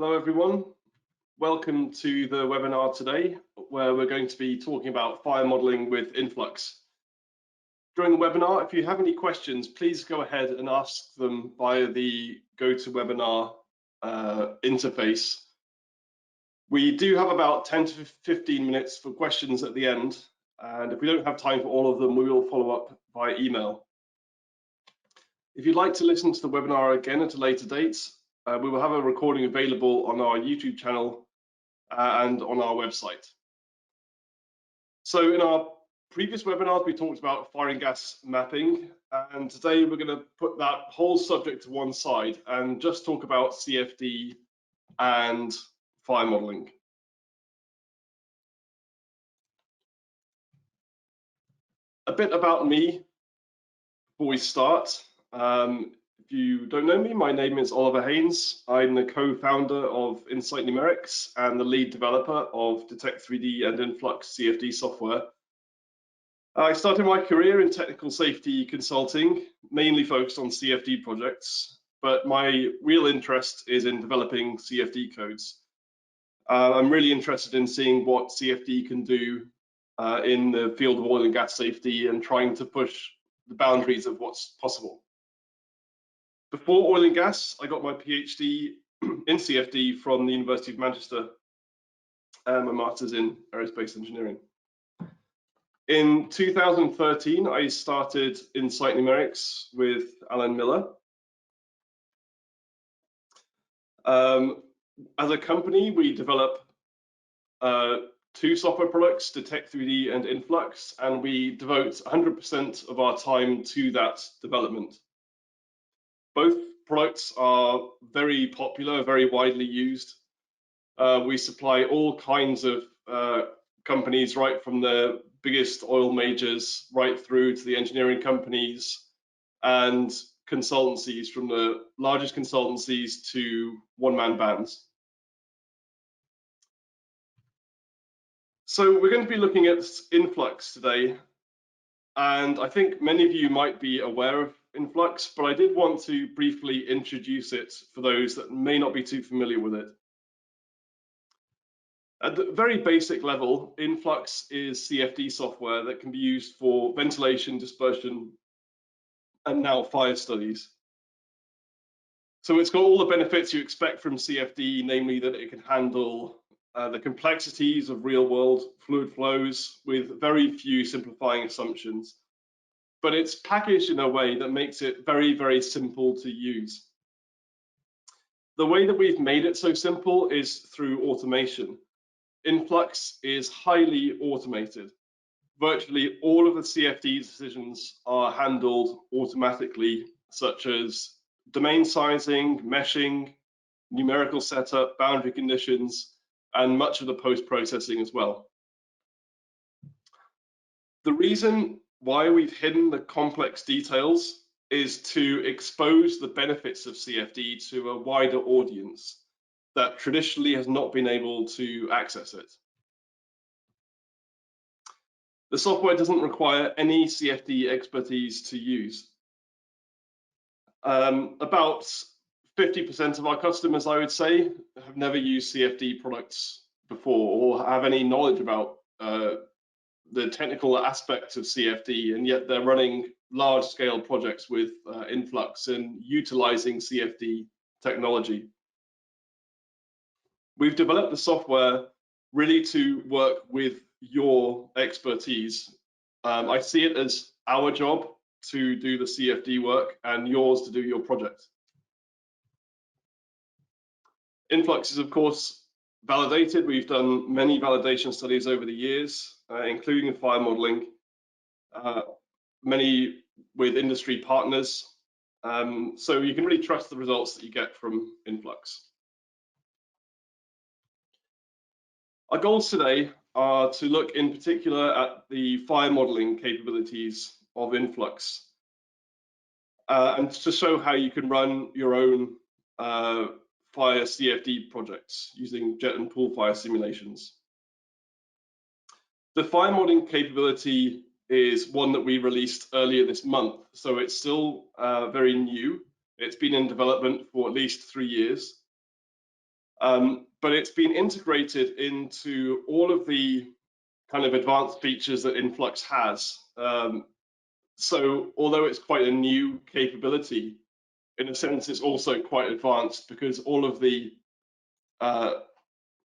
Hello everyone, welcome to the webinar today where we're going to be talking about fire modeling with inFlux. During the webinar, if you have any questions, please go ahead and ask them via the GoToWebinar interface. We do have about 10 to 15 minutes for questions at the end, and if we don't have time for all of them, we will follow up by email. If you'd like to listen to the webinar again at a later date, we will have a recording available on our YouTube channel and on our website. So in our previous webinars, we talked about fire and gas mapping, and today we're going to put that whole subject to one side and just talk about CFD and fire modeling. A bit about me before we start. If you don't know me, my name is Oliver Haynes. I'm the co-founder of Insight Numerics and the lead developer of Detect3D and inFlux CFD software. I started my career in technical safety consulting, mainly focused on CFD projects, but my real interest is in developing CFD codes. I'm really interested in seeing what CFD can do in the field of oil and gas safety and trying to push the boundaries of what's possible. Before oil and gas, I got my PhD in CFD from the University of Manchester and my master's in aerospace engineering. In 2013, I started Insight Numerics with Alan Miller. As a company, we develop two software products, Detect3D and inFlux, and we devote 100% of our time to that development. Both products are very popular, very widely used. We supply all kinds of companies, right from the biggest oil majors right through to the engineering companies and consultancies, from the largest consultancies to one-man bands. So we're going to be looking at inFlux today, and I think many of you might be aware of inFlux, but I did want to briefly introduce it for those that may not be too familiar with it. At the very basic level, inFlux is CFD software that can be used for ventilation, dispersion, and now fire studies. So it's got all the benefits you expect from CFD, namely that it can handle the complexities of real-world fluid flows with very few simplifying assumptions. But it's packaged in a way that makes it very, very simple to use. The way that we've made it so simple is through automation. inFlux is highly automated. Virtually all of the CFD decisions are handled automatically, such as domain sizing, meshing, numerical setup, boundary conditions, and much of the post-processing as well. The reason why we've hidden the complex details is to expose the benefits of CFD to a wider audience that traditionally has not been able to access it. The software doesn't require any CFD expertise to use. About 50% of our customers, I would say, have never used CFD products before or have any knowledge about the technical aspects of CFD, and yet they're running large-scale projects with inFlux and utilizing CFD technology. We've developed the software really to work with your expertise. I see it as our job to do the CFD work and yours to do your project. inFlux is, of course, validated. We've done many validation studies over the years, including fire modeling, many with industry partners. So you can really trust the results that you get from inFlux. Our goals today are to look in particular at the fire modeling capabilities of inFlux and to show how you can run your own fire CFD projects using jet and pool fire simulations. The fire modeling capability is one that we released earlier this month, so it's still very new. It's been in development for at least 3 years. but it's been integrated into all of the kind of advanced features that inFlux has. So although it's quite a new capability, in a sense, it's also quite advanced because all of the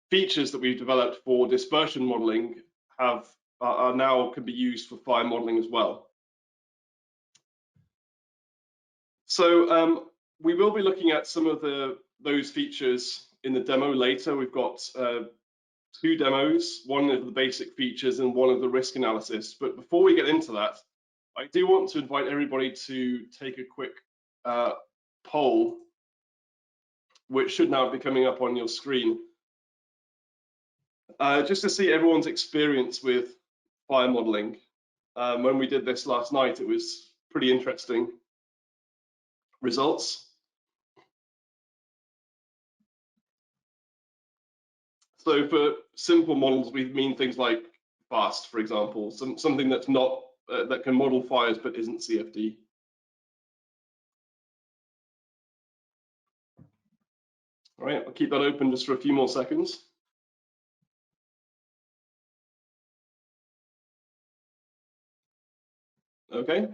features that we've developed for dispersion modeling are now can be used for fire modeling as well. So we will be looking at some of those features in the demo later. We've got 2 demos, one of the basic features and one of the risk analysis. But before we get into that, I do want to invite everybody to take a quick poll, which should now be coming up on your screen, just to see everyone's experience with fire modeling. When we did this last night, it was pretty interesting results. So for simple models, we mean things like fast, for example, something that's not that can model fires but isn't CFD. All right, I'll keep that open just for a few more seconds. Okay.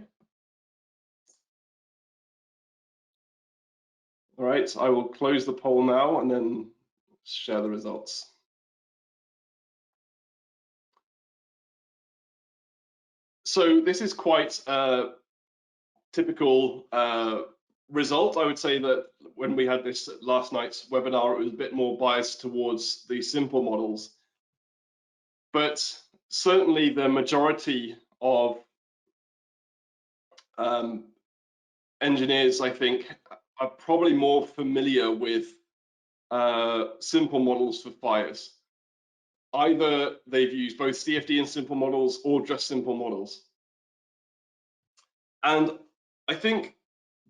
All right, I will close the poll now and then share the results. So this is quite a typical result. I would say that when we had this last night's webinar, it was a bit more biased towards the simple models. But certainly the majority of engineers, I think, are probably more familiar with simple models for fires. Either they've used both CFD and simple models or just simple models. And I think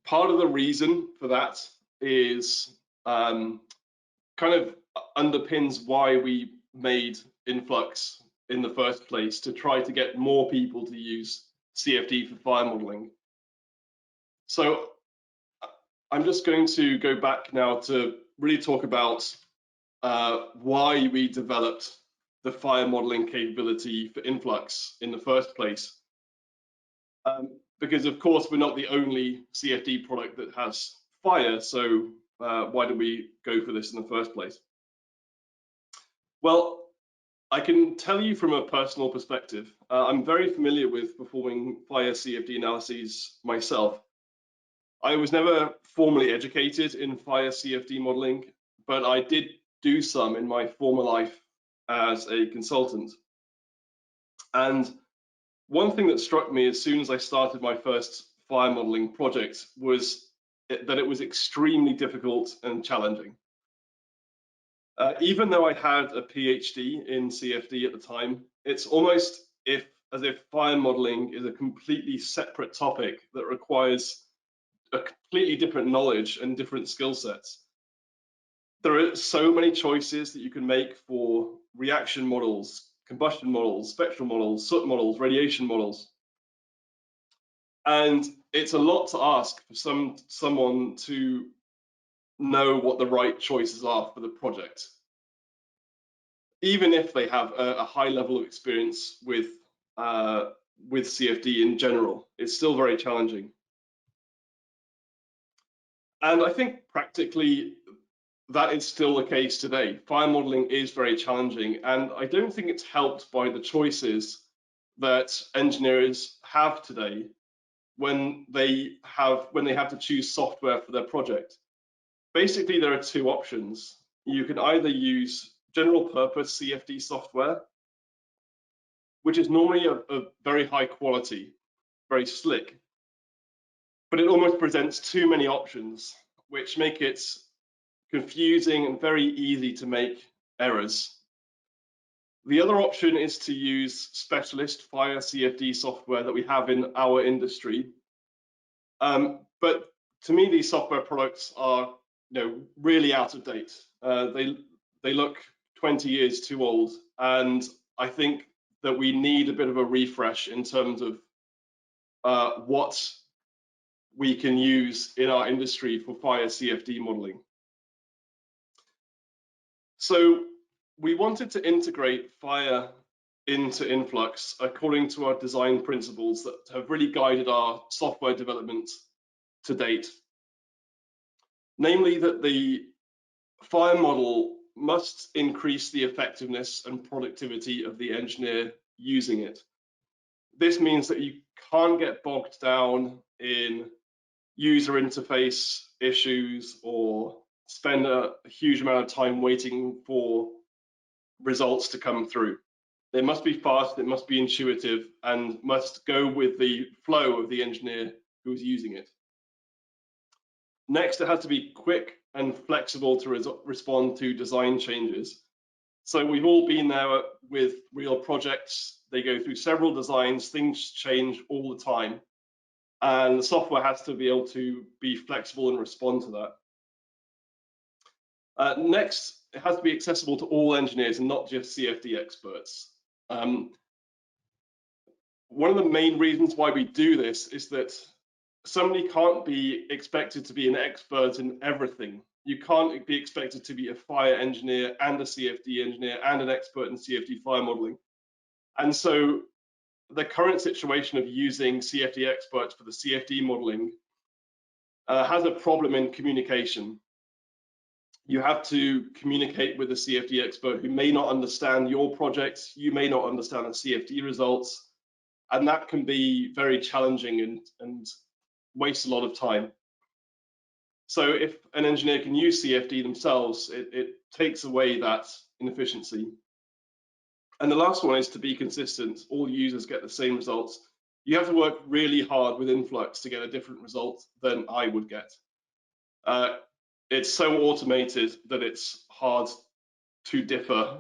part of the reason for that is kind of underpins why we made inFlux in the first place, to try to get more people to use CFD for fire modeling. So I'm just going to go back now to really talk about why we developed the fire modeling capability for inFlux in the first place. Because of course we're not the only CFD product that has fire, so why did we go for this in the first place? Well, I can tell you from a personal perspective, I'm very familiar with performing fire CFD analyses myself. I was never formally educated in fire CFD modeling, but I did do some in my former life as a consultant. And one thing that struck me as soon as I started my first fire modeling project was that it was extremely difficult and challenging. Even though I had a PhD in CFD at the time, it's almost as if fire modeling is a completely separate topic that requires a completely different knowledge and different skill sets. There are so many choices that you can make for reaction models, combustion models, spectral models, soot models, radiation models. And it's a lot to ask for someone to know what the right choices are for the project, even if they have a high level of experience with CFD in general. It's still very challenging. And I think practically that is still the case today. Fire modeling is very challenging, and I don't think it's helped by the choices that engineers have today when they have to choose software for their project. Basically, there are 2 options. You can either use general purpose CFD software, which is normally a very high quality, very slick, but it almost presents too many options, which make it confusing and very easy to make errors. The other option is to use specialist fire CFD software that we have in our industry. But to me, these software products are really out of date. They look 20 years too old, and I think that we need a bit of a refresh in terms of what we can use in our industry for fire CFD modeling. So we wanted to integrate fire into inFlux according to our design principles that have really guided our software development to date. Namely, that the fire model must increase the effectiveness and productivity of the engineer using it. This means that you can't get bogged down in user interface issues or spend a huge amount of time waiting for results to come through. They must be fast, it must be intuitive, and must go with the flow of the engineer who's using it. Next, it has to be quick and flexible to respond to design changes. So we've all been there with real projects. They go through several designs, things change all the time, and the software has to be able to be flexible and respond to that. Next, it has to be accessible to all engineers and not just CFD experts. One of the main reasons why we do this is that somebody can't be expected to be an expert in everything. You can't be expected to be a fire engineer and a CFD engineer and an expert in CFD fire modeling. And so the current situation of using CFD experts for the CFD modeling has a problem in communication. You have to communicate with a CFD expert who may not understand your project, you may not understand the CFD results, and that can be very challenging and waste a lot of time. So if an engineer can use CFD themselves, it takes away that inefficiency. And the last one is to be consistent. All users get the same results. You have to work really hard with inFlux to get a different result than I would get. It's so automated that it's hard to differ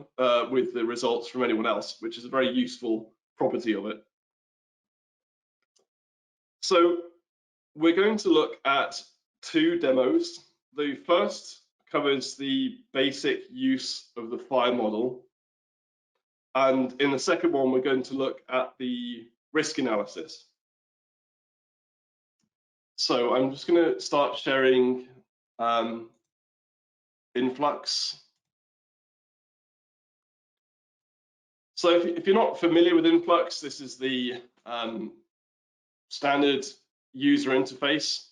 with the results from anyone else, which is a very useful property of it. So we're going to look at two demos. The first covers the basic use of the fire model. And in the second one, we're going to look at the risk analysis. So I'm just going to start sharing inFlux. So if you're not familiar with inFlux, this is the standard user interface.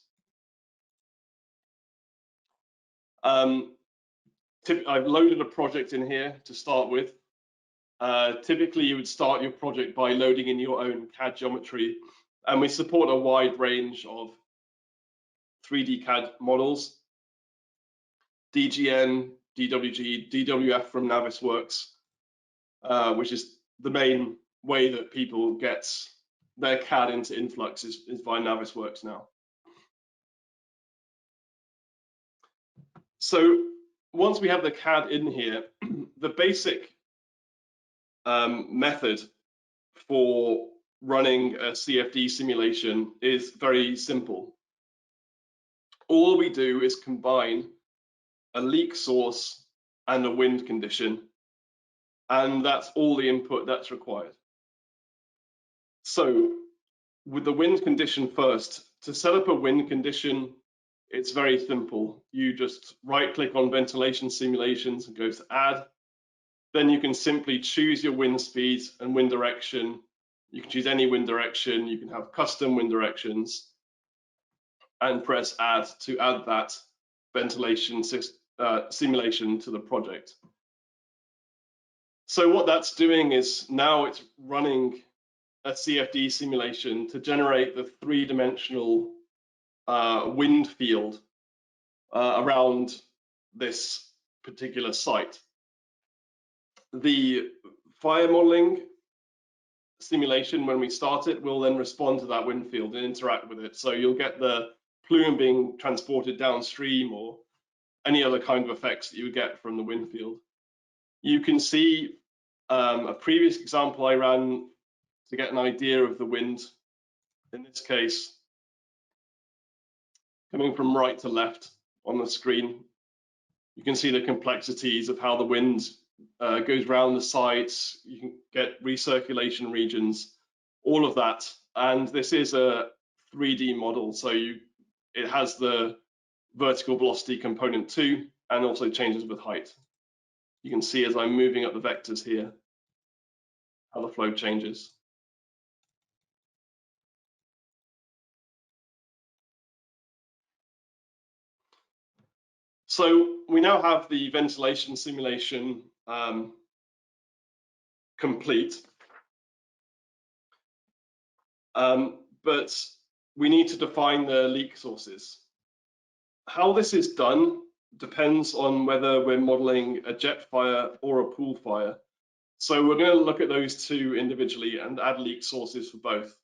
I've loaded a project in here to start with. Typically, you would start your project by loading in your own CAD geometry, and we support a wide range of 3D CAD models, DGN, DWG, DWF from Navisworks, which is the main way that people get their CAD into inFlux is via Navisworks now. So once we have the CAD in here, the basic method for running a CFD simulation is very simple. All we do is combine a leak source and a wind condition, and that's all the input that's required. So with the wind condition first, to set up a wind condition, it's very simple. You just right-click on ventilation simulations and go to add. Then you can simply choose your wind speed and wind direction. You can choose any wind direction. You can have custom wind directions and press add to add that ventilation simulation to the project. So what that's doing is now it's running a CFD simulation to generate the three-dimensional wind field around this particular site. The fire modeling simulation, when we start it, will then respond to that wind field and interact with it. So you'll get the plume being transported downstream or any other kind of effects that you would get from the wind field. You can see a previous example I ran to get an idea of the wind, in this case, coming from right to left on the screen. You can see the complexities of how the wind goes around the sites. You can get recirculation regions, all of that. And this is a 3D model, so it has the vertical velocity component too, and also changes with height. You can see as I'm moving up the vectors here, how the flow changes. So we now have the ventilation simulation complete, but we need to define the leak sources. How this is done depends on whether we're modeling a jet fire or a pool fire. So we're going to look at those two individually and add leak sources for both.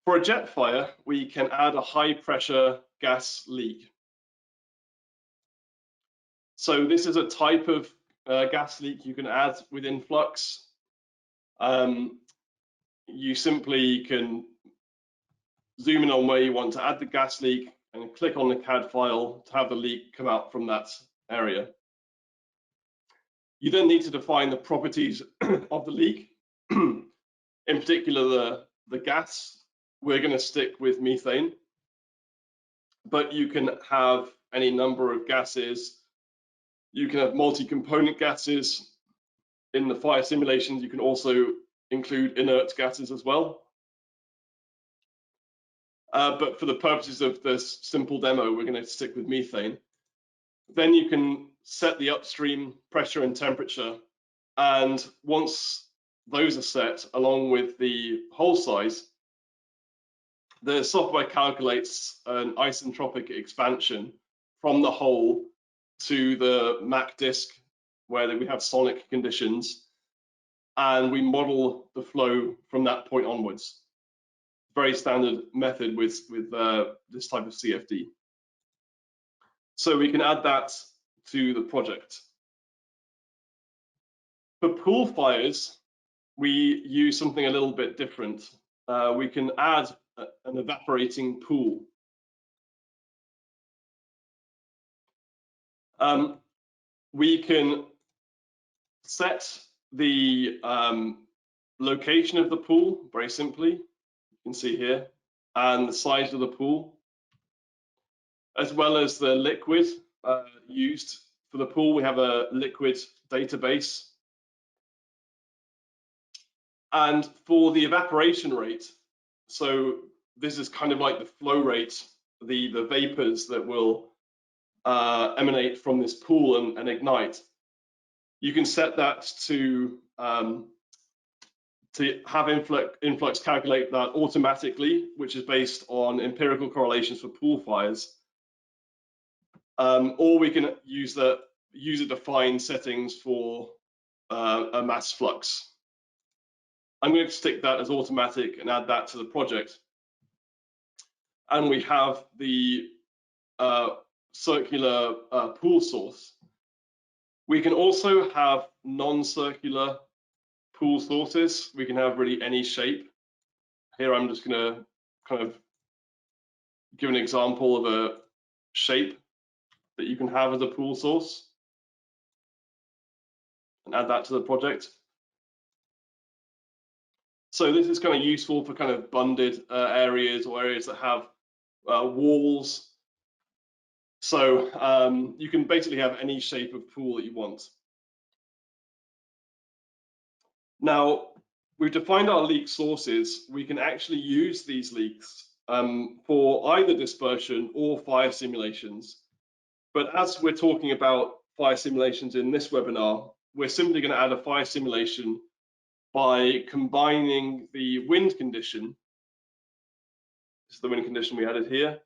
For a jet fire, we can add a high pressure gas leak. So this is a type of gas leak you can add with inFlux. You simply can zoom in on where you want to add the gas leak and click on the CAD file to have the leak come out from that area. You then need to define the properties of the leak. In particular, the gas. We're going to stick with methane, but you can have any number of gases. You can have multi-component gases. In the fire simulations, you can also include inert gases as well. But for the purposes of this simple demo, we're going to stick with methane. Then you can set the upstream pressure and temperature. And once those are set, along with the hole size, the software calculates an isentropic expansion from the hole to the MAC disk, where we have sonic conditions, and we model the flow from that point onwards. Very standard method with this type of CFD. So we can add that to the project. For pool fires, we use something a little bit different. We can add an evaporating pool. We can set the location of the pool very simply. You can see here, and the size of the pool, as well as the liquid used for the pool. We have a liquid database. And for the evaporation rate, so this is kind of like the flow rate, the vapors that will emanate from this pool and ignite. You can set that to have inFlux calculate that automatically, which is based on empirical correlations for pool fires. Or we can use the user-defined settings for a mass flux. I'm going to stick that as automatic and add that to the project. And we have the circular pool source. We can also have non-circular pool sources. We can have really any shape. Here I'm just going to kind of give an example of a shape that you can have as a pool source and add that to the project. So this is kind of useful for kind of bunded areas or areas that have walls. So you can basically have any shape of pool that you want. Now, we've defined our leak sources. We can actually use these leaks for either dispersion or fire simulations. But as we're talking about fire simulations in this webinar, we're simply going to add a fire simulation by combining the wind condition, this is the wind condition we added here,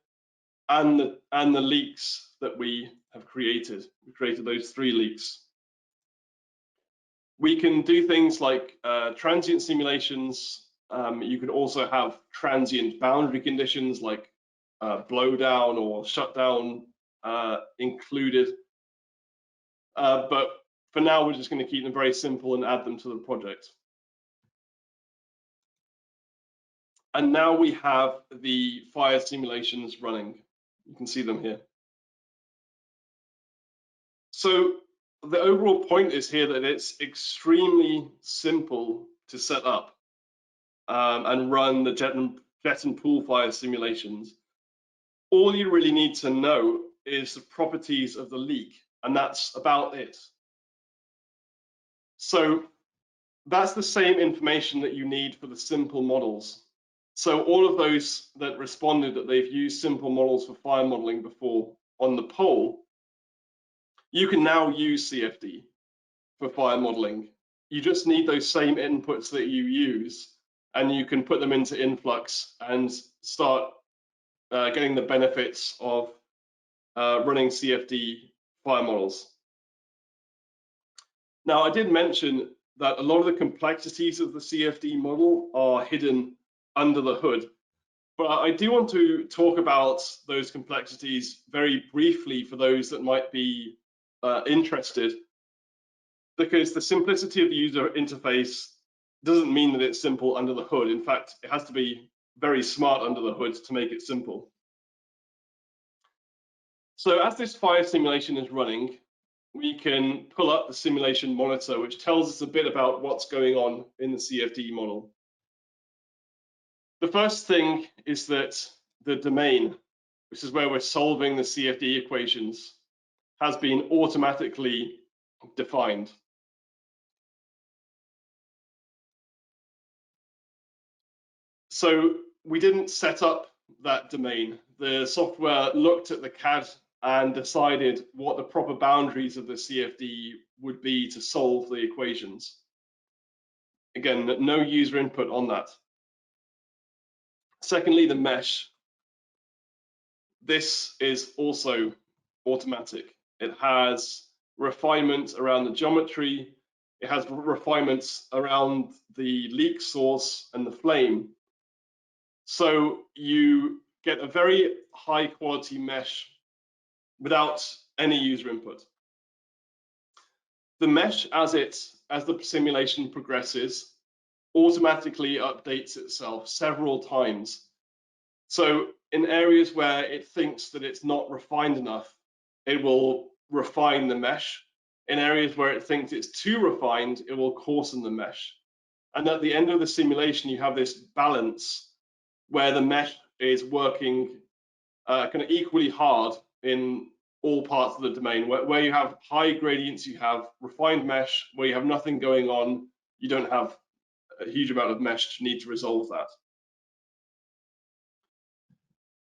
and the leaks that we have created. We created those 3 leaks. We can do things like transient simulations. You can also have transient boundary conditions like blowdown or shutdown included. But for now, we're just going to keep them very simple and add them to the project. And now we have the fire simulations running. You can see them here. So the overall point is here that it's extremely simple to set up and run the jet and pool fire simulations. All you really need to know is the properties of the leak, and that's about it. So that's the same information that you need for the simple models. So all of those that responded that they've used simple models for fire modeling before on the poll, you can now use CFD for fire modeling. You just need those same inputs that you use, and you can put them into inFlux and start getting the benefits of running CFD fire models. Now, I did mention that a lot of the complexities of the CFD model are hidden under the hood, but I do want to talk about those complexities very briefly for those that might be interested, because the simplicity of the user interface doesn't mean that it's simple under the hood. In fact, it has to be very smart under the hood to make it simple. So as this fire simulation is running, we can pull up the simulation monitor, which tells us a bit about what's going on in the CFD model. The first thing is that the domain, which is where we're solving the CFD equations, has been automatically defined. So we didn't set up that domain. The software looked at the CAD and decided what the proper boundaries of the CFD would be to solve the equations. Again, no user input on that. Secondly, the mesh. This is also automatic. It has refinement around the geometry. It has refinements around the leak source and the flame. So you get a very high quality mesh without any user input. The mesh, as the simulation progresses, automatically updates itself several times. So in areas where it thinks that it's not refined enough, it will refine the mesh. In areas where it thinks it's too refined, it will coarsen the mesh. And at the end of the simulation, you have this balance where the mesh is working kind of equally hard in all parts of the domain. Where you have high gradients, you have refined mesh. Where you have nothing going on, you don't have a huge amount of mesh to need to resolve that.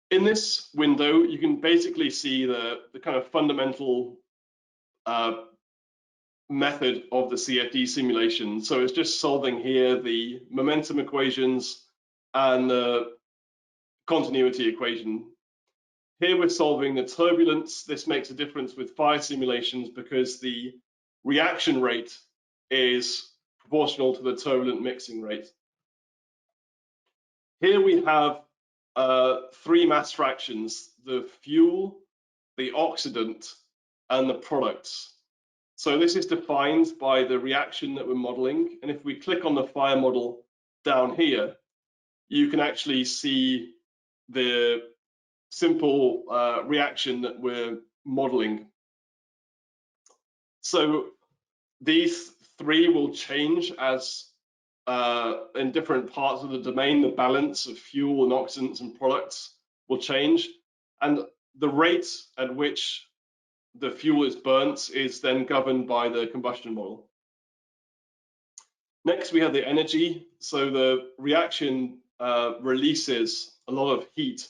In this window, you can basically see the kind of fundamental method of the CFD simulation. So it's just solving here the momentum equations and the continuity equation. Here we're solving the turbulence. This makes a difference with fire simulations because the reaction rate is proportional to the turbulent mixing rate. Here we have three mass fractions: the fuel, the oxidant, and the products. So this is defined by the reaction that we're modeling. And if we click on the fire model down here, you can actually see the simple reaction that we're modeling. So these three will change as in different parts of the domain, the balance of fuel and oxidants and products will change. And the rate at which the fuel is burnt is then governed by the combustion model. Next, we have the energy. So the reaction releases a lot of heat,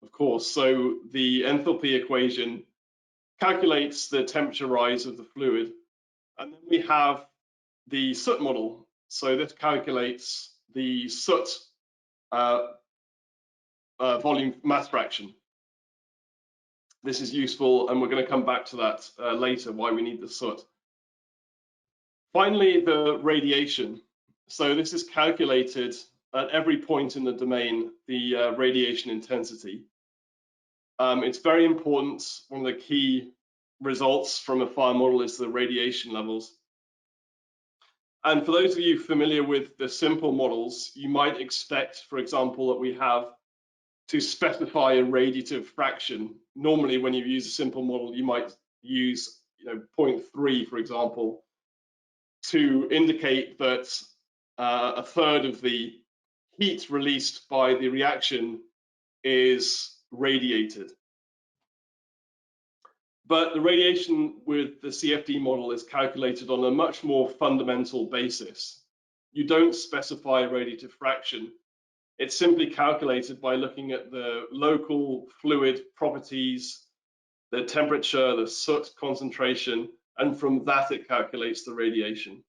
of course. So the enthalpy equation calculates the temperature rise of the fluid. And then we have the soot model. So this calculates the soot volume mass fraction. This is useful, and we're going to come back to that later, why we need the soot. Finally, the radiation. So this is calculated at every point in the domain, the radiation intensity. It's very important. One of the key results from a fire model is the radiation levels. And for those of you familiar with the simple models, you might expect, for example, that we have to specify a radiative fraction. Normally, when you use a simple model, you might use 0.3, for example, to indicate that a third of the heat released by the reaction is radiated. But the radiation with the CFD model is calculated on a much more fundamental basis. You don't specify radiative fraction. It's simply calculated by looking at the local fluid properties, the temperature, the soot concentration, and from that it calculates the radiation.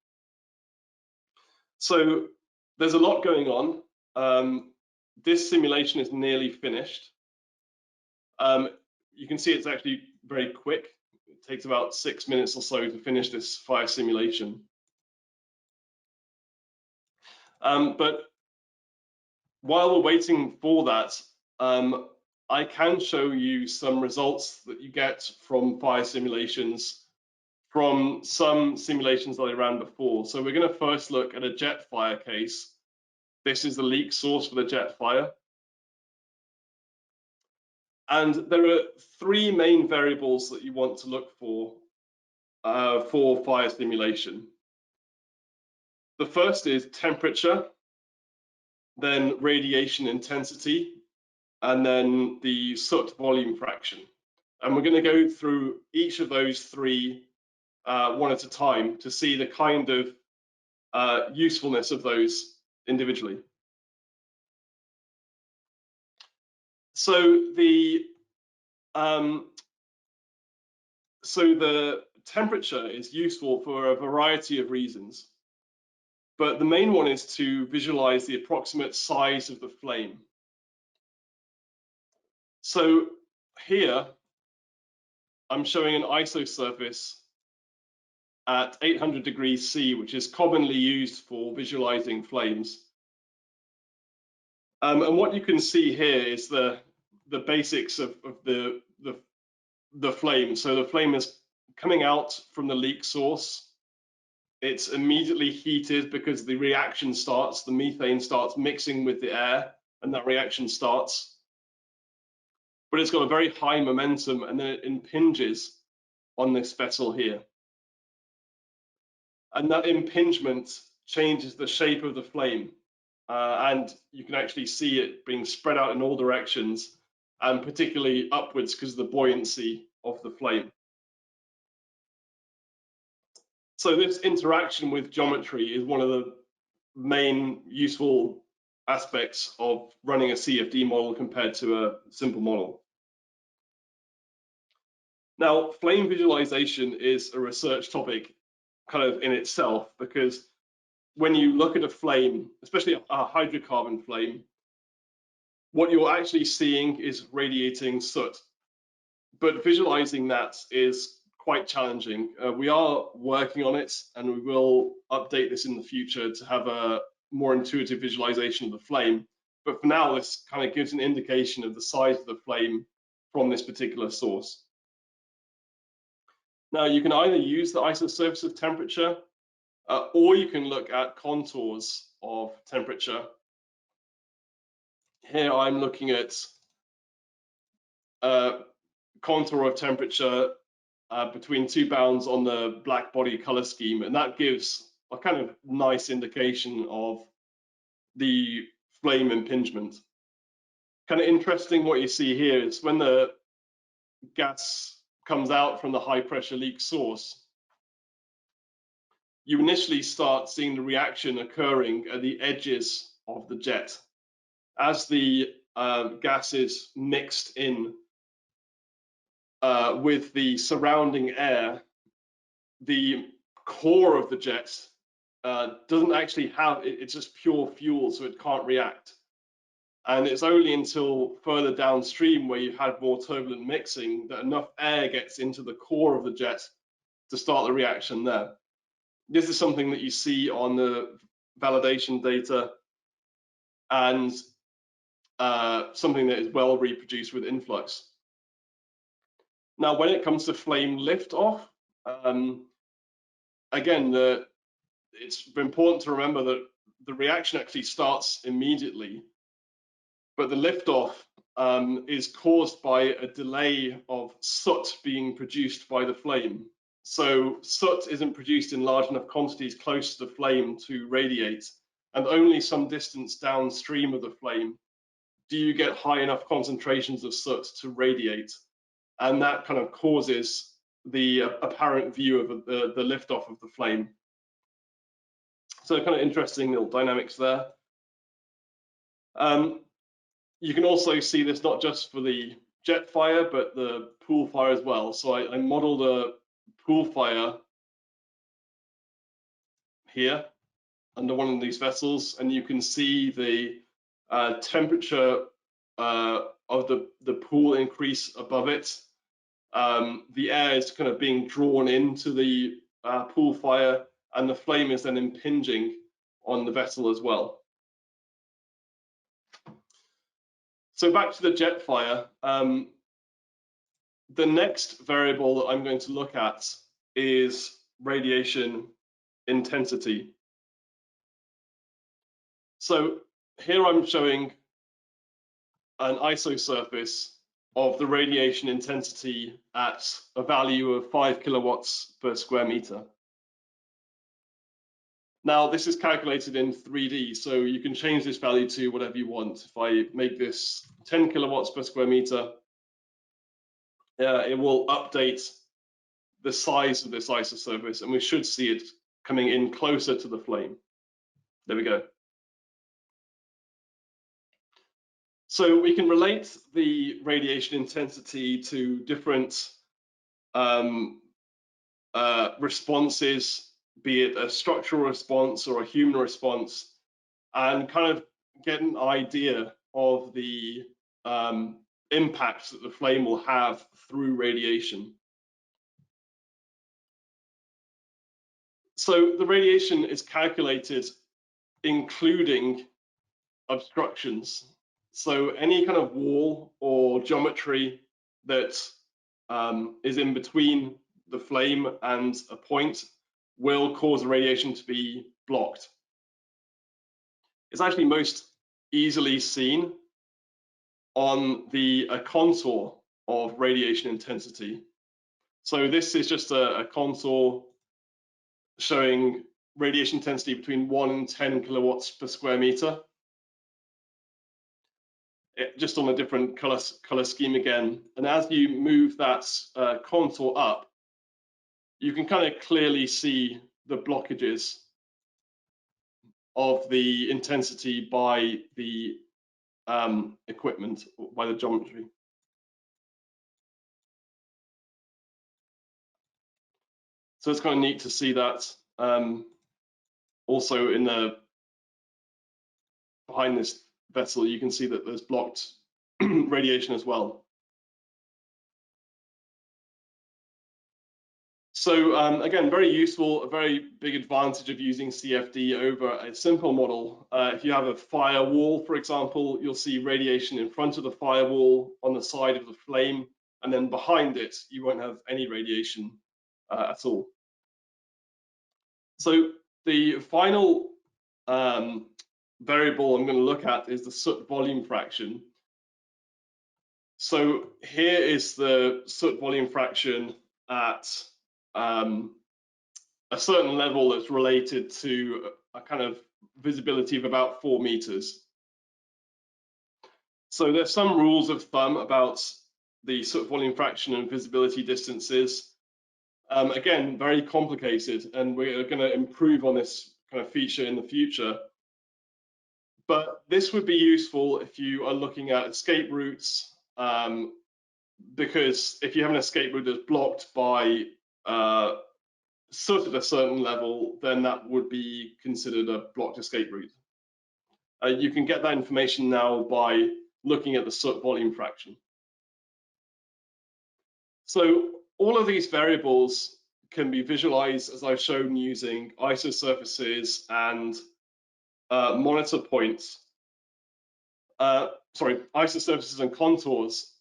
So there's a lot going on. This simulation is nearly finished. You can see it's actually very quick. It takes about 6 minutes or so to finish this fire simulation. But while we're waiting for that, I can show you some results that you get from fire simulations from some simulations that I ran before. So we're going to first look at a jet fire case. This is the leak source for the jet fire. And there are three main variables that you want to look for fire simulation. The first is temperature, then radiation intensity, and then the soot volume fraction. And we're going to go through each of those three one at a time to see the kind of usefulness of those individually. So the temperature is useful for a variety of reasons, but the main one is to visualize the approximate size of the flame. So here I'm showing an isosurface at 800 degrees C, which is commonly used for visualizing flames. And what you can see here is the basics of the flame. So the flame is coming out from the leak source. It's immediately heated because the reaction starts, the methane starts mixing with the air, and that reaction starts. But it's got a very high momentum, and then it impinges on this vessel here. And that impingement changes the shape of the flame. And you can actually see it being spread out in all directions, and particularly upwards because of the buoyancy of the flame. So this interaction with geometry is one of the main useful aspects of running a CFD model compared to a simple model. Now, flame visualization is a research topic kind of in itself, because when you look at a flame, especially a hydrocarbon flame, what you're actually seeing is radiating soot. But visualizing that is quite challenging. We are working on it, and we will update this in the future to have a more intuitive visualization of the flame. But for now, this kind of gives an indication of the size of the flame from this particular source. Now, you can either use the isosurface of temperature, or you can look at contours of temperature. Here I'm looking at contour of temperature between 2 bounds on the black body color scheme, and that gives a kind of nice indication of the flame impingement. Kind of interesting, what you see here is when the gas comes out from the high pressure leak source, you initially start seeing the reaction occurring at the edges of the jet. As the gas is mixed in with the surrounding air, the core of the jet doesn't actually have, it's just pure fuel, so it can't react. And it's only until further downstream, where you have more turbulent mixing, that enough air gets into the core of the jet to start the reaction there. This is something that you see on the validation data, and something that is well reproduced with inFlux. Now, when it comes to flame liftoff, again, it's important to remember that the reaction actually starts immediately, but the liftoff is caused by a delay of soot being produced by the flame. So soot isn't produced in large enough quantities close to the flame to radiate, and only some distance downstream of the flame do you get high enough concentrations of soot to radiate. and that kind of causes the apparent view of the liftoff of the flame. So kind of interesting little dynamics there. You can also see this not just for the jet fire, but the pool fire as well. So I modeled a pool fire here under one of these vessels, and you can see the temperature of the pool increase above it. The air is kind of being drawn into the pool fire, and the flame is then impinging on the vessel as well. So back to the jet fire. The next variable that I'm going to look at is radiation intensity. So here I'm showing an isosurface of the radiation intensity at a value of 5 kilowatts per square meter. Now this is calculated in 3D, so you can change this value to whatever you want. If I make this 10 kilowatts per square meter, it will update the size of this isosurface, and we should see it coming in closer to the flame. There we go. So we can relate the radiation intensity to different responses, be it a structural response or a human response, and kind of get an idea of the impacts that the flame will have through radiation. So the radiation is calculated including obstructions. So any kind of wall or geometry that is in between the flame and a point will cause the radiation to be blocked. It's actually most easily seen on the contour of radiation intensity. So this is just a contour showing radiation intensity between 1 and 10 kilowatts per square meter. Just on a different color scheme again. And as you move that contour up, you can kind of clearly see the blockages of the intensity by the equipment, by the geometry. So it's kind of neat to see that. Also in the behind this vessel, you can see that there's blocked radiation as well. So again, very useful, a very big advantage of using CFD over a simple model. If you have a firewall, for example, you'll see radiation in front of the firewall on the side of the flame, and then behind it, you won't have any radiation at all. So the final variable I'm going to look at is the soot volume fraction. So here is the soot volume fraction at a certain level that's related to a kind of visibility of about 4 meters. So there's some rules of thumb about the soot volume fraction and visibility distances. Again, very complicated, and we're going to improve on this kind of feature in the future. But this would be useful if you are looking at escape routes, because if you have an escape route that's blocked by soot at a certain level, then that would be considered a blocked escape route. You can get that information now by looking at the soot volume fraction. So all of these variables can be visualized, as I've shown, using isosurfaces and monitor points. Sorry, isosurfaces and contours.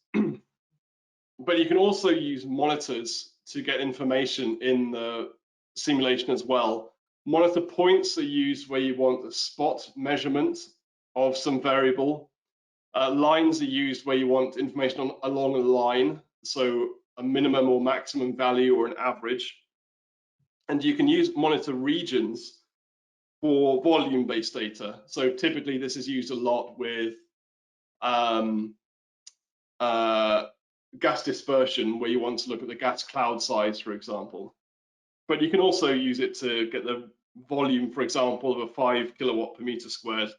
But you can also use monitors to get information in the simulation as well. Monitor points are used where you want a spot measurement of some variable. Lines are used where you want information along a line, so a minimum or maximum value or an average. And you can use monitor regions for volume-based data. So typically this is used a lot with gas dispersion, where you want to look at the gas cloud size, for example. But you can also use it to get the volume, for example, of a 5 kilowatt per meter squared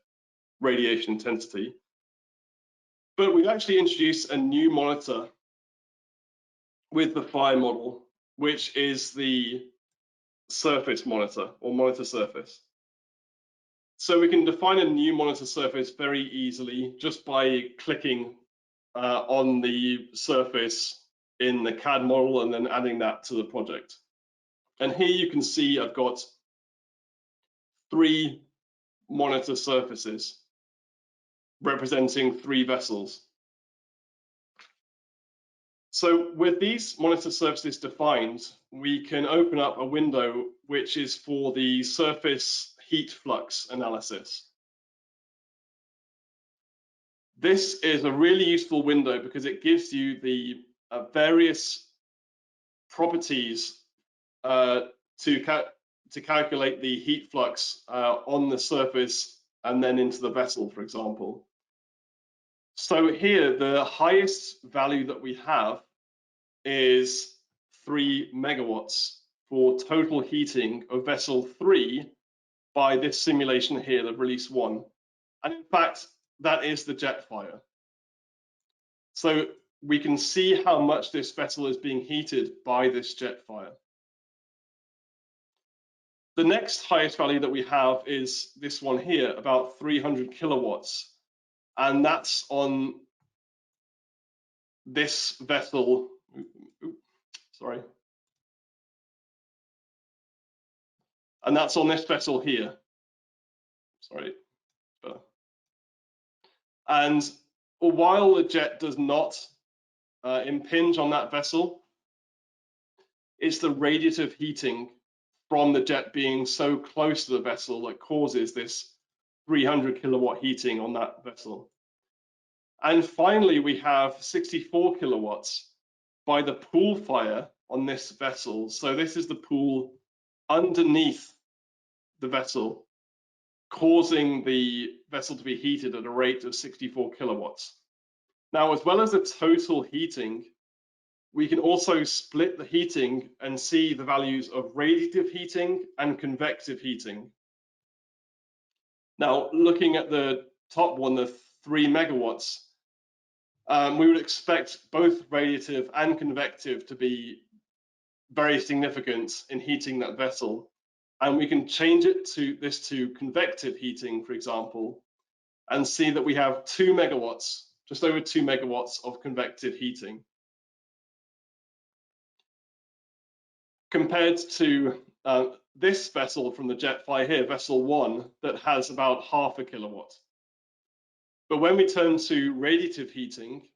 radiation intensity. But we've actually introduced a new monitor with the fire model, which is the surface monitor, or monitor surface. So we can define a new monitor surface very easily just by clicking on the surface in the CAD model and then adding that to the project. And here you can see I've got 3 monitor surfaces representing 3 vessels. So with these monitor surfaces defined, we can open up a window which is for the surface heat flux analysis. This is a really useful window because it gives you the various properties to calculate the heat flux on the surface and then into the vessel, for example. So here, the highest value that we have is 3 megawatts for total heating of vessel 3 by this simulation here, the release 1. And in fact, that is the jet fire. So we can see how much this vessel is being heated by this jet fire. The next highest value that we have is this one here, about 300 kilowatts. And that's on this vessel. Sorry. And that's on this vessel here. Sorry. And while the jet does not impinge on that vessel, it's the radiative heating from the jet being so close to the vessel that causes this 300 kilowatt heating on that vessel. And finally, we have 64 kilowatts by the pool fire on this vessel. So this is the pool underneath the vessel, causing the vessel to be heated at a rate of 64 kilowatts. Now, as well as the total heating, we can also split the heating and see the values of radiative heating and convective heating. Now, looking at the top one, the 3 megawatts, we would expect both radiative and convective to be very significant in heating that vessel. And we can change it to convective heating, for example, and see that we have 2 megawatts, just over 2 megawatts of convective heating. Compared to this vessel from the jet fire here, vessel 1, that has about half a kilowatt. But when we turn to radiative heating,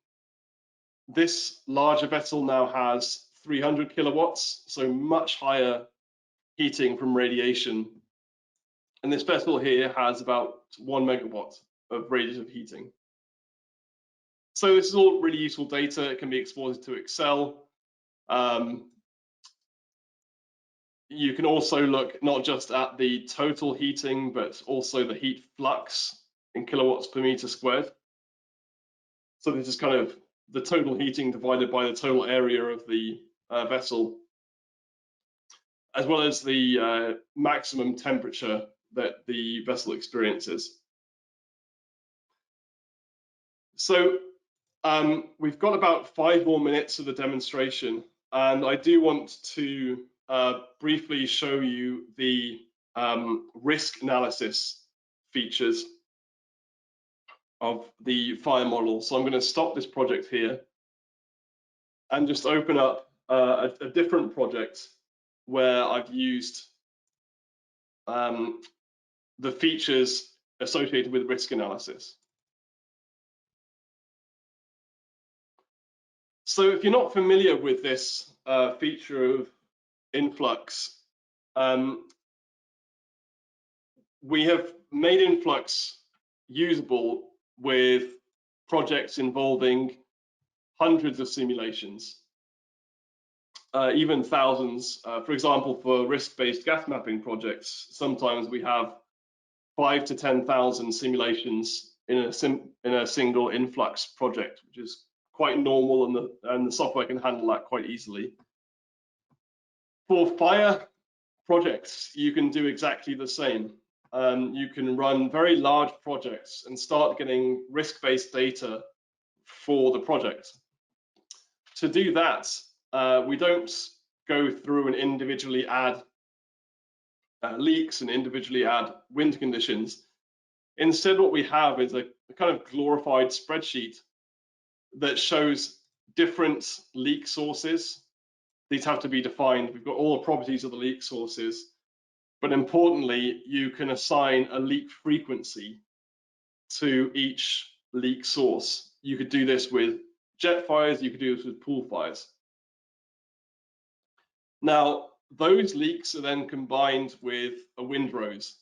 this larger vessel now has 300 kilowatts, so much higher heating from radiation. And this vessel here has about 1 megawatt of radiative heating. So this is all really useful data. It can be exported to Excel. You can also look not just at the total heating, but also the heat flux in kilowatts per meter squared. So this is kind of the total heating divided by the total area of the vessel, as well as the maximum temperature that the vessel experiences. So we've got about 5 more minutes of the demonstration, and I do want to briefly show you the risk analysis features of the fire model. So I'm going to stop this project here and just open up a different project where I've used the features associated with risk analysis. So if you're not familiar with this feature of inFlux, we have made inFlux usable with projects involving hundreds of simulations, even thousands. For example, for risk-based gas mapping projects, sometimes we have 5,000 to 10,000 simulations in a single inFlux project, which is quite normal, and the software can handle that quite easily. For fire projects, you can do exactly the same. You can run very large projects and start getting risk-based data for the project. To do that, we don't go through and individually add leaks and individually add wind conditions. Instead, what we have is a kind of glorified spreadsheet that shows different leak sources. These have to be defined. We've got all the properties of the leak sources, but importantly, you can assign a leak frequency to each leak source. You could do this with jet fires, you could do this with pool fires. Now, those leaks are then combined with a windrows.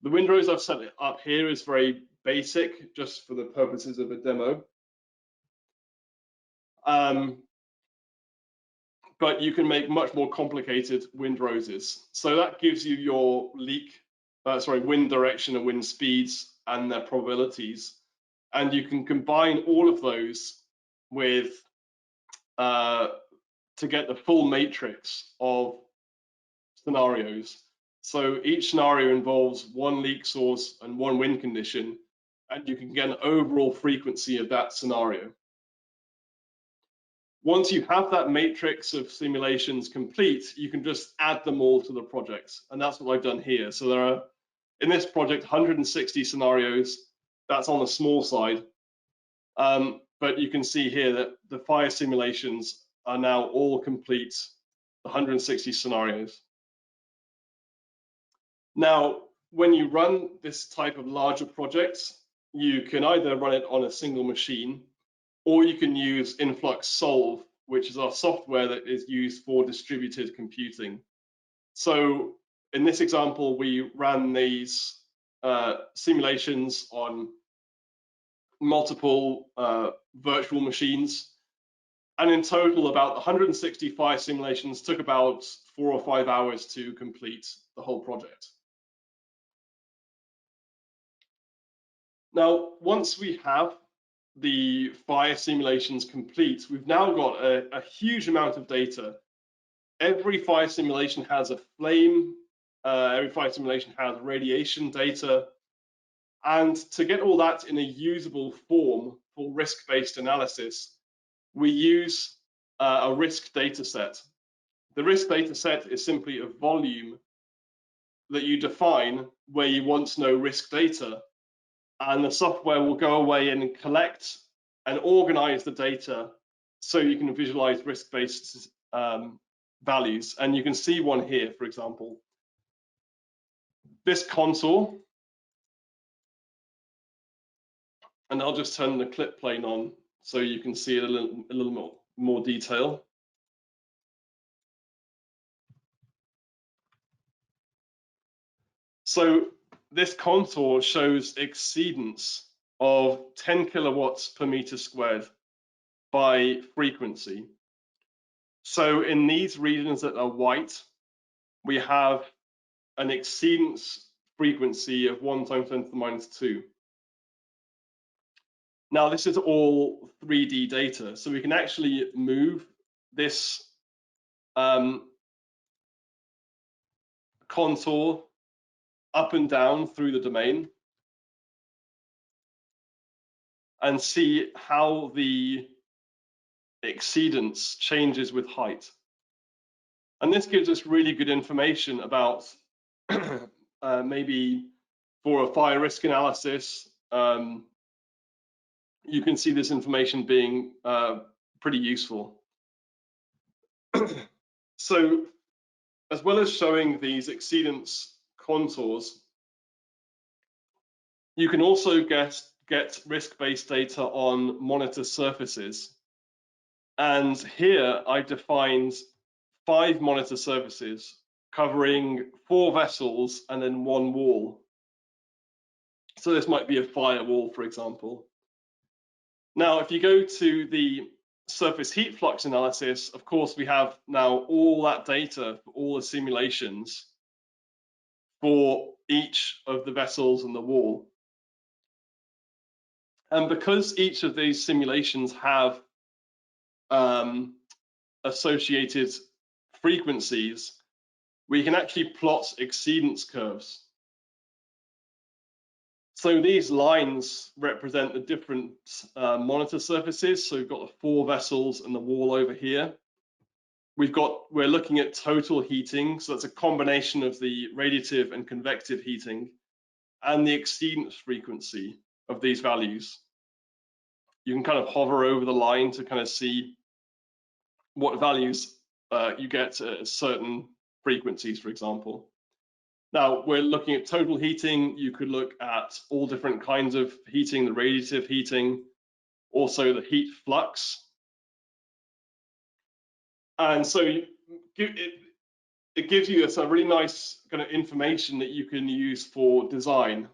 The windrows I've set up here is very basic, just for the purposes of a demo. But you can make much more complicated windroses. So that gives you your wind direction and wind speeds and their probabilities. And you can combine all of those with to get the full matrix of scenarios. So each scenario involves one leak source and one wind condition, and you can get an overall frequency of that scenario. Once you have that matrix of simulations complete, you can just add them all to the project. And that's what I've done here. So there are, in this project, 160 scenarios. That's on the small side. But you can see here that the fire simulations are now all complete, 160 scenarios. Now, when you run this type of larger projects, you can either run it on a single machine, or you can use inFlux Solve, which is our software that is used for distributed computing. So in this example, we ran these simulations on multiple virtual machines. And in total, about 165 simulations took about 4 or 5 hours to complete the whole project. Now, once we have the fire simulations complete, we've now got a huge amount of data. Every fire simulation has a flame, every fire simulation has radiation data, and to get all that in a usable form for risk-based analysis, we use a risk data set. The risk data set is simply a volume that you define where you want to know risk data, and the software will go away and collect and organize the data so you can visualize risk-based values. And you can see one here, for example. This contour, and I'll just turn the clip plane on so you can see it a little more detail. So this contour shows exceedance of 10 kilowatts per meter squared by frequency. So in these regions that are white, we have an exceedance frequency of 1 times 10 to the minus 2. Now this is all 3D data, so we can actually move this contour up and down through the domain and see how the exceedance changes with height. And this gives us really good information about maybe for a fire risk analysis, you can see this information being pretty useful. So as well as showing these exceedance contours, you can also get risk-based data on monitor surfaces. And here I defined 5 monitor surfaces covering 4 vessels and then 1 wall. So this might be a firewall, for example. Now, if you go to the surface heat flux analysis, of course, we have now all that data for all the simulations for each of the vessels and the wall. And because each of these simulations have associated frequencies, we can actually plot exceedance curves. So these lines represent the different monitor surfaces. So we've got the 4 vessels and the wall over here. We're looking at total heating, so that's a combination of the radiative and convective heating and the exceedance frequency of these values. You can kind of hover over the line to kind of see what values you get at certain frequencies, for example. Now, we're looking at total heating. You could look at all different kinds of heating, the radiative heating, also the heat flux. And so it gives you some really nice kind of information that you can use for design.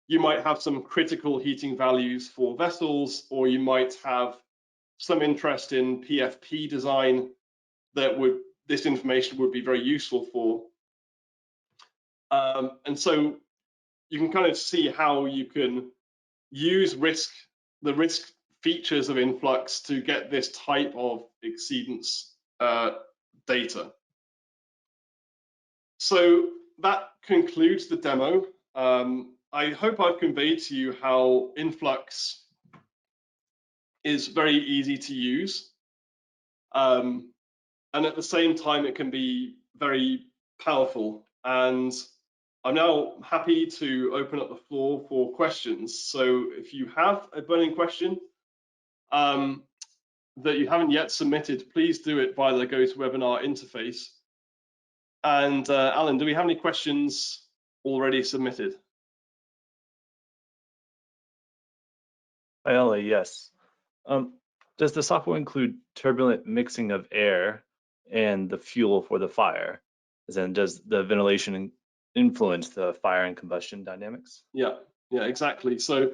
You might have some critical heating values for vessels, or you might have some interest in PFP design that this information would be very useful for. And so you can kind of see how you can use the risk features of inFlux to get this type of exceedance data. So that concludes the demo. I hope I've conveyed to you how inFlux is very easy to use. And at the same time, it can be very powerful. And I'm now happy to open up the floor for questions. So if you have a burning question that you haven't yet submitted, please do it via the GoToWebinar interface. And Alan, do we have any questions already submitted? Hi, Ollie, yes. Does the software include turbulent mixing of air and the fuel for the fire? As in, does the ventilation influence the fire and combustion dynamics? Yeah, exactly. So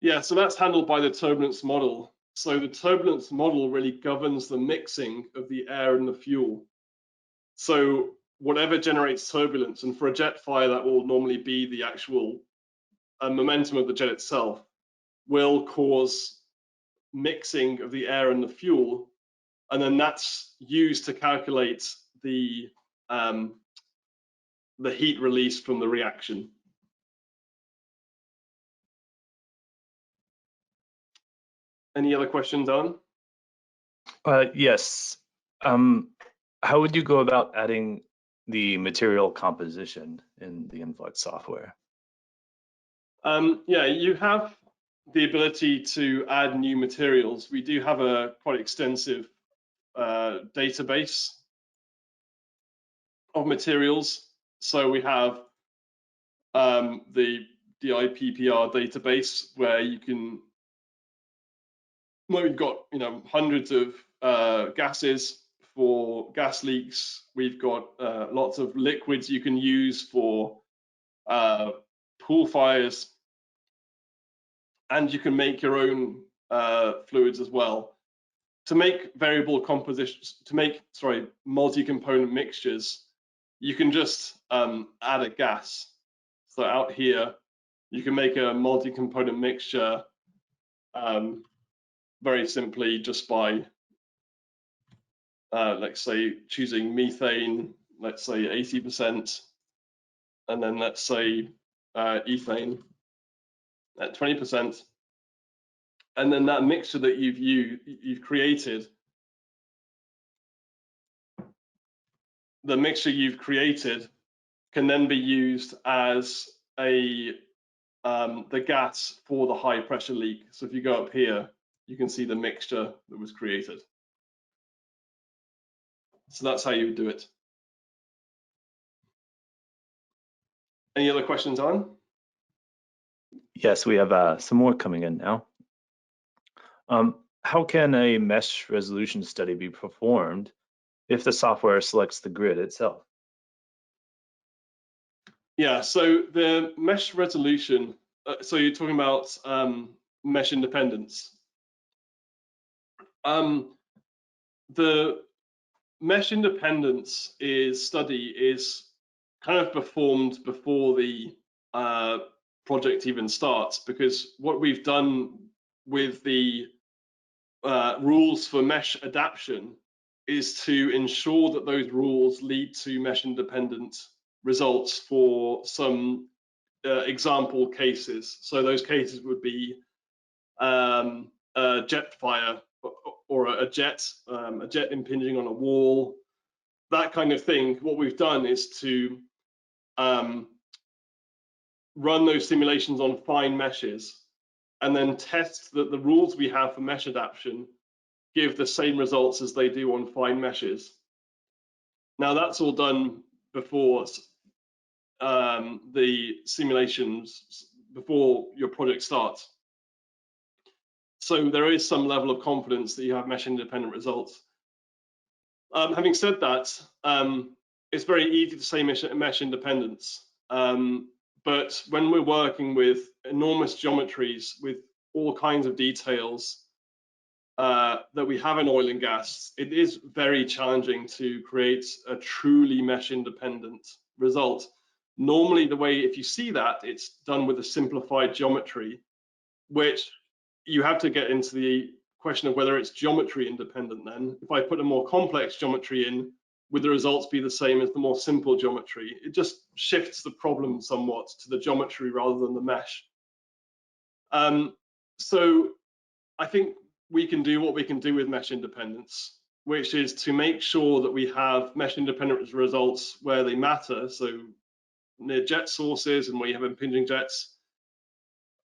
that's handled by the turbulence model. So the turbulence model really governs the mixing of the air and the fuel. So whatever generates turbulence, and for a jet fire, that will normally be the actual momentum of the jet itself, will cause mixing of the air and the fuel, and then that's used to calculate the heat release from the reaction. Any other questions, Alan? Yes. How would you go about adding the material composition in the inFlux software? Yeah, you have the ability to add new materials. We do have a quite extensive database of materials. So we have the DIPPR database where we've got hundreds of gases for gas leaks. We've got lots of liquids you can use for pool fires, and you can make your own fluids as well. To make variable compositions, multi-component mixtures, you can just add a gas. So out here, you can make a multi-component mixture very simply just by, let's say, choosing methane, let's say 80%, and then let's say ethane at 20%. And then that mixture that you've created, the mixture you've created can then be used as the gas for the high pressure leak. So if you go up here, you can see the mixture that was created. So that's how you would do it. Any other questions, Alan? Yes, we have some more coming in now. How can a mesh resolution study be performed if the software selects the grid itself? Yeah, so the mesh resolution, so you're talking about mesh independence. The mesh independence study is kind of performed before the project even starts, because what we've done with the rules for mesh adaptation is to ensure that those rules lead to mesh independent results for some example cases. So those cases would be a jet fire or a jet impinging on a wall, that kind of thing. What we've done is to run those simulations on fine meshes and then test that the rules we have for mesh adaptation give the same results as they do on fine meshes. Now that's all done before the simulations, before your project starts. So there is some level of confidence that you have mesh independent results. Having said that, it's very easy to say mesh independence. But when we're working with enormous geometries with all kinds of details that we have in oil and gas, it is very challenging to create a truly mesh independent result. Normally, the way, if you see that, it's done with a simplified geometry, which you have to get into the question of whether it's geometry independent then. If I put a more complex geometry in, would the results be the same as the more simple geometry? It just shifts the problem somewhat to the geometry rather than the mesh. So I think we can do what we can do with mesh independence, which is to make sure that we have mesh independent results where they matter, so near jet sources and where you have impinging jets.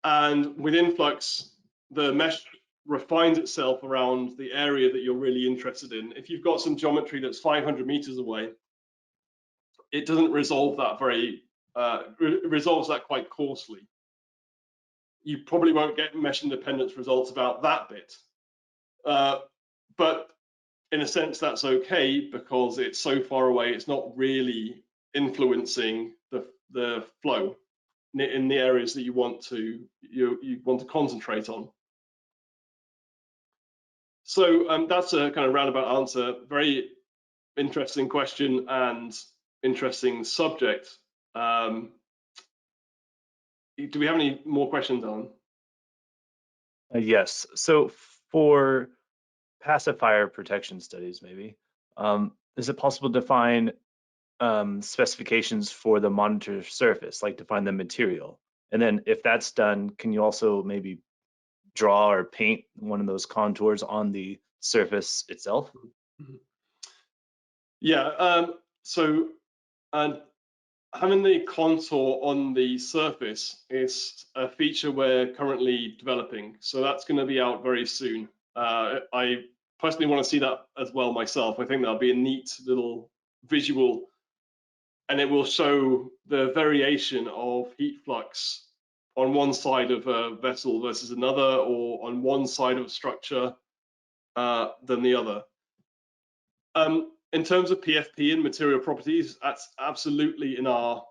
And with inFlux, the mesh refines itself around the area that you're really interested in. If you've got some geometry that's 500 meters away, it doesn't resolve that resolves that quite coarsely. You probably won't get mesh independence results about that bit. But in a sense, that's okay because it's so far away, it's not really influencing the flow in the areas that you want to concentrate on. So that's a kind of roundabout answer. Very interesting question and interesting subject. Do we have any more questions, Alan? Yes. So for pacifier protection studies, maybe, is it possible to define specifications for the monitor surface, like define the material? And then if that's done, can you also maybe draw or paint one of those contours on the surface itself? Yeah, so having the contour on the surface is a feature we're currently developing. So that's going to be out very soon. I personally want to see that as well myself. I think that'll be a neat little visual, and it will show the variation of heat flux on one side of a vessel versus another, or on one side of a structure than the other. In terms of PFP and material properties, that's absolutely in our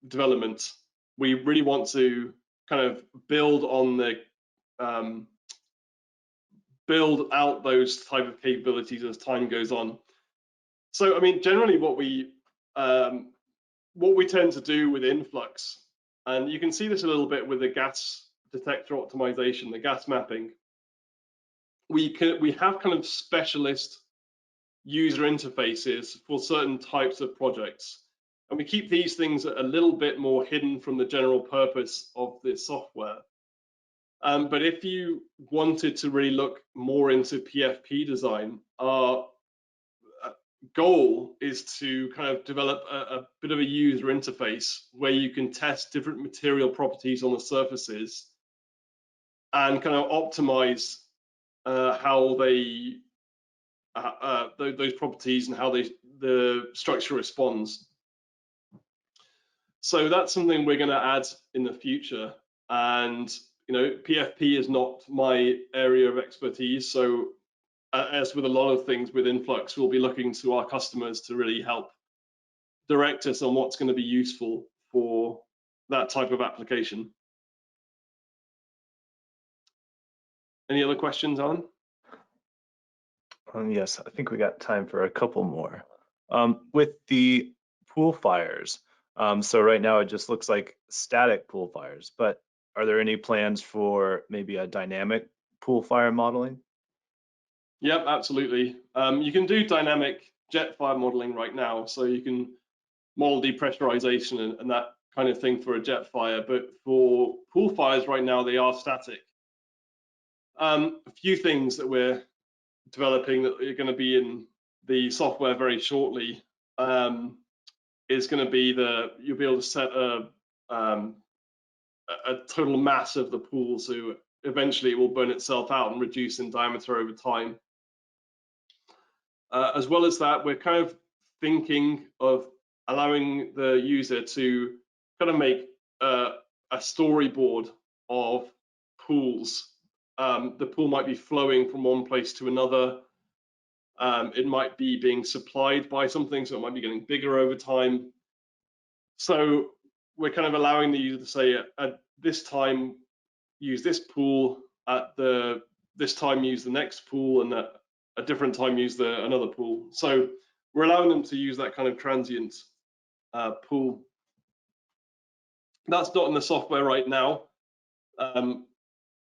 development. We really want to kind of build on the build out those type of capabilities as time goes on. So I mean, generally what we tend to do with inFlux, and you can see this a little bit with the gas detector optimization, the gas mapping, we have kind of specialist user interfaces for certain types of projects, and we keep these things a little bit more hidden from the general purpose of the software. But if you wanted to really look more into PFP design, our goal is to kind of develop a bit of a user interface where you can test different material properties on the surfaces and kind of optimize how they those properties and how the structure responds. So that's something we're going to add in the future. And PFP is not my area of expertise, so as with a lot of things with inFlux, we'll be looking to our customers to really help direct us on what's going to be useful for that type of application. Any other questions, Alan? Yes, I think we got time for a couple more. With the pool fires, so right now it just looks like static pool fires, but are there any plans for maybe a dynamic pool fire modeling? Yep, absolutely. You can do dynamic jet fire modeling right now, so you can model depressurization and that kind of thing for a jet fire, but for pool fires right now, they are static. A few things that we're developing that are going to be in the software very shortly is going to be you'll be able to set a total mass of the pool, so eventually it will burn itself out and reduce in diameter over time. As well as that, we're kind of thinking of allowing the user to kind of make a storyboard of pools. The pool might be flowing from one place to another. It might be being supplied by something, so it might be getting bigger over time. So we're kind of allowing the user to say, at this time, use this pool, at this time, use the next pool, and at a different time, use another pool. So we're allowing them to use that kind of transient pool. That's not in the software right now.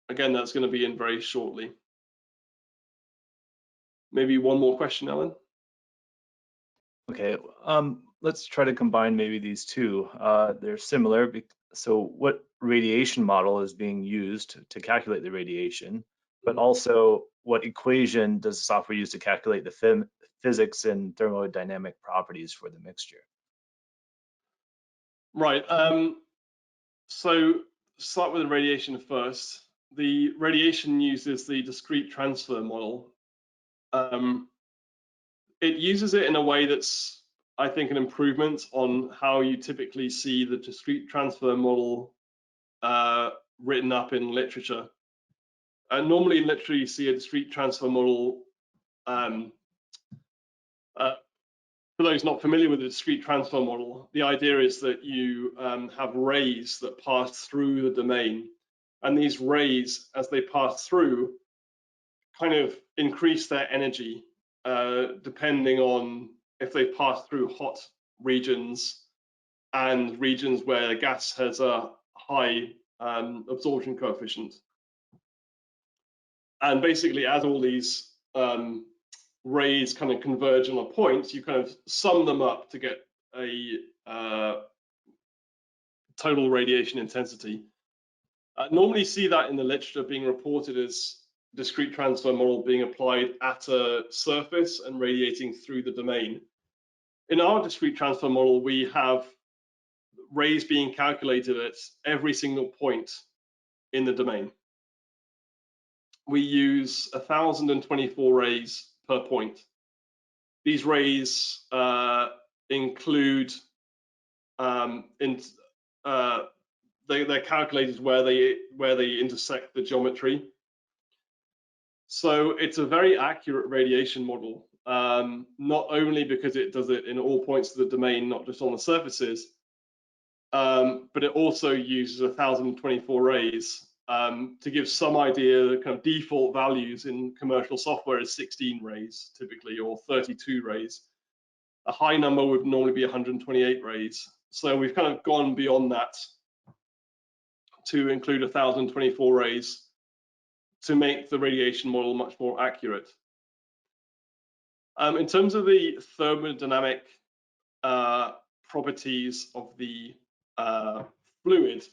Again, that's going to be in very shortly. Maybe one more question, Ellen. Okay, let's try to combine maybe these two. They're similar. So what radiation model is being used to calculate the radiation, but also what equation does the software use to calculate the physics and thermodynamic properties for the mixture? Right. So start with the radiation first. The radiation uses the discrete transfer model. It uses it in a way that's, I think, an improvement on how you typically see the discrete transfer model written up in literature. Normally in literature, you see a discrete transfer model. For those not familiar with the discrete transfer model, the idea is that you have rays that pass through the domain, and these rays, as they pass through, kind of increase their energy depending on if they pass through hot regions and regions where the gas has a high absorption coefficient. And basically, as all these rays kind of converge on a point, you kind of sum them up to get a total radiation intensity. Normally see that in the literature being reported as discrete transfer model being applied at a surface and radiating through the domain. In our discrete transfer model, we have rays being calculated at every single point in the domain. We use 1,024 rays per point. These rays include they're calculated where they intersect the geometry. So it's a very accurate radiation model, not only because it does it in all points of the domain, not just on the surfaces, but it also uses 1,024 rays. To give some idea, the kind of default values in commercial software is 16 rays typically, or 32 rays. A high number would normally be 128 rays. So we've kind of gone beyond that to include 1,024 rays to make the radiation model much more accurate. In terms of the thermodynamic properties of the fluid,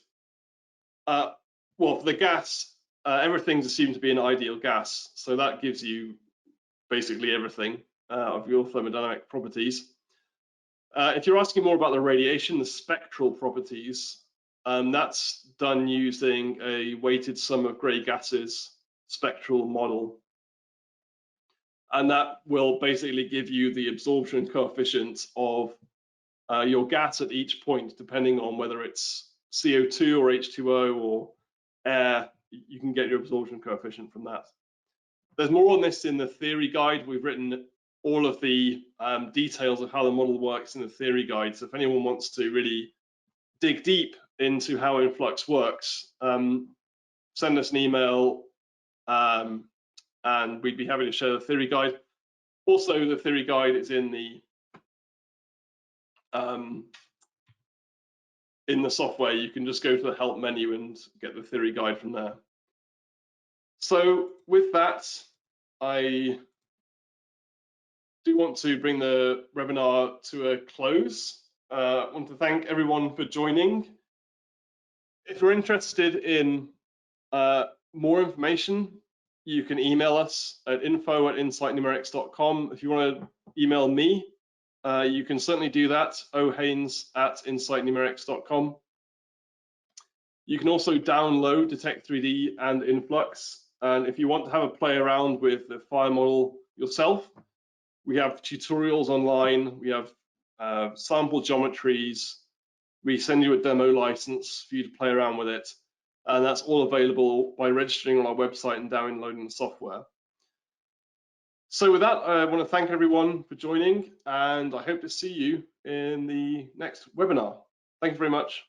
well, for the gas, everything's assumed to be an ideal gas, so that gives you basically everything of your thermodynamic properties. If you're asking more about the radiation, the spectral properties, that's done using a weighted sum of gray gases spectral model. And that will basically give you the absorption coefficient of your gas at each point, depending on whether it's CO2 or H2O or air. You can get your absorption coefficient from that. There's more on this in the theory guide. We've written all of the details of how the model works in the theory guide. So if anyone wants to really dig deep into how inFlux works, send us an email and we'd be happy to share the theory guide. Also, the theory guide is in the software. You can just go to the help menu and get the theory guide from there. So with that, I do want to bring the webinar to a close. I want to thank everyone for joining. If you're interested in more information, you can email us at info@insightnumerics.com. If you want to email me, you can certainly do that, ohaynes@insightnumerics.com. You can also download Detect3D and inFlux. And if you want to have a play around with the fire model yourself, we have tutorials online, we have sample geometries, we send you a demo license for you to play around with it. And that's all available by registering on our website and downloading the software. So with that, I want to thank everyone for joining, and I hope to see you in the next webinar. Thank you very much.